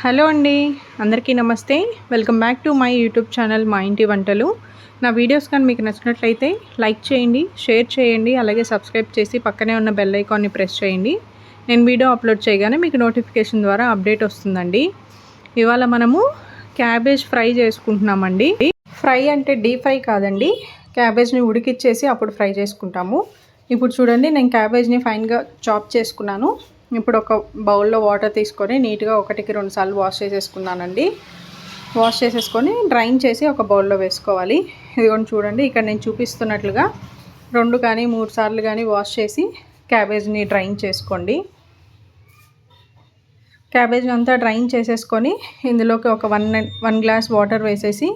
Hello అండి, అందరికీ నమస్తే. Welcome back to my YouTube channel మా ఇంటి వంటలు. నా వీడియోస్ కానీ మీకు నచ్చినట్లయితే లైక్ చేయండి, షేర్ చేయండి, అలాగే సబ్స్క్రైబ్ చేసి పక్కనే ఉన్న బెల్ ఐకాన్ని ప్రెస్ చేయండి. నేను వీడియో అప్లోడ్ చేయగానే మీకు నోటిఫికేషన్ ద్వారా అప్డేట్ వస్తుందండి. ఇవాళ మనము క్యాబేజ్ ఫ్రై చేసుకుంటున్నామండి. ఫ్రై అంటే డీప్ ఫ్రై కాదండి, క్యాబేజ్ని ఉడికిచ్చేసి అప్పుడు ఫ్రై చేసుకుంటాము. ఇప్పుడు చూడండి, నేను క్యాబేజ్ని ఫైన్గా చాప్ చేసుకున్నాను. ఇప్పుడు ఒక బౌల్లో వాటర్ తీసుకొని నీట్గా 1-2 సార్లు వాష్ చేసేసుకున్నానండి. వాష్ చేసేసుకొని డ్రైన్ చేసి ఒక బౌల్లో వేసుకోవాలి. ఇదిగోండి చూడండి, ఇక్కడ నేను చూపిస్తున్నట్లుగా 2 కానీ 3 సార్లు కానీ వాష్ చేసి క్యాబేజ్ని డ్రైన్ చేసుకోండి. క్యాబేజ్ని అంతా డ్రైన్ చేసేసుకొని ఇందులోకి ఒక 1 గ్లాస్ వాటర్ వేసేసి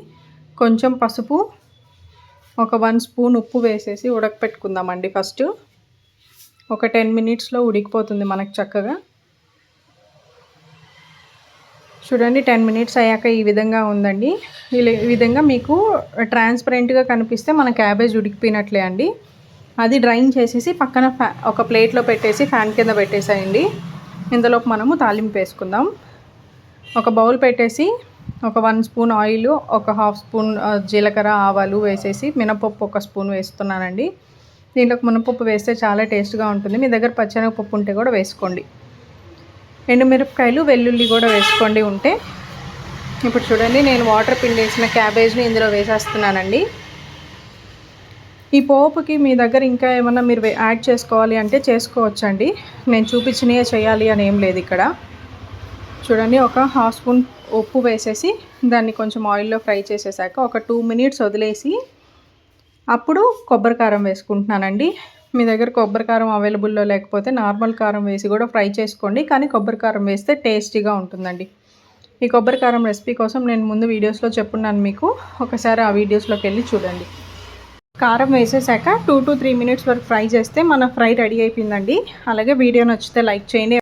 కొంచెం పసుపు, ఒక 1 స్పూన్ ఉప్పు వేసేసి ఉడకపెట్టుకుందామండి. ఫస్ట్ ఒక 10 మినిట్స్లో ఉడికిపోతుంది మనకు చక్కగా. చూడండి, 10 మినిట్స్ అయ్యాక ఈ విధంగా ఉందండి. ఈ విధంగా మీకు ట్రాన్స్పరెంట్గా కనిపిస్తే మన క్యాబేజ్ ఉడికిపోయినట్లే అండి. అది డ్రైన్ చేసేసి పక్కన ఒక ప్లేట్లో పెట్టేసి ఫ్యాన్ కింద పెట్టేసేయండి. ఇందులోకి మనము తాలింపు వేసుకుందాం. ఒక బౌల్ పెట్టేసి ఒక 1 స్పూన్ ఆయిల్, ఒక 1/2 స్పూన్ జీలకర్ర, ఆవాలు వేసేసి మినపప్పు 1 స్పూన్ వేస్తున్నానండి. దీంట్లోకి మినపప్పు వేస్తే చాలా టేస్ట్గా ఉంటుంది. మీ దగ్గర పచ్చెనగపప్పు ఉంటే కూడా వేసుకోండి. ఎండుమిరపకాయలు, వెల్లుల్లి కూడా వేసుకోండి ఉంటే. ఇప్పుడు చూడండి, నేను వాటర్ పిండేసిన క్యాబేజ్ని ఇందులో వేసేస్తున్నానండి. ఈ పోపుకి మీ దగ్గర ఇంకా ఏమన్నా మీరు యాడ్ చేసుకోవాలి అంటే చేసుకోవచ్చండి. నేను చూపించినవే చేయాలి అని ఏం లేదు ఇక్కడ. చూడండి, ఒక 1/2 స్పూన్ ఉప్పు వేసేసి దాన్ని కొంచెం ఆయిల్లో ఫ్రై చేసేసాక ఒక 2 మినిట్స్ వదిలేసి అప్పుడు కొబ్బరి కారం వేసుకుంటున్నానండి. మీ దగ్గర కొబ్బరి కారం అవైలబుల్లో లేకపోతే నార్మల్ కారం వేసి కూడా ఫ్రై చేసుకోండి, కానీ కొబ్బరి కారం వేస్తే టేస్టీగా ఉంటుందండి. ఈ కొబ్బరి కారం రెసిపీ కోసం నేను ముందు వీడియోస్లో చెప్పున్నాను మీకు, ఒకసారి ఆ వీడియోస్లోకి వెళ్ళి చూడండి. కారం వేసేసాక 2 to 3 మినిట్స్ వరకు ఫ్రై చేస్తే మన ఫ్రై రెడీ అయిపోయిందండి. అలాగే వీడియో నచ్చితే లైక్ చేయండి.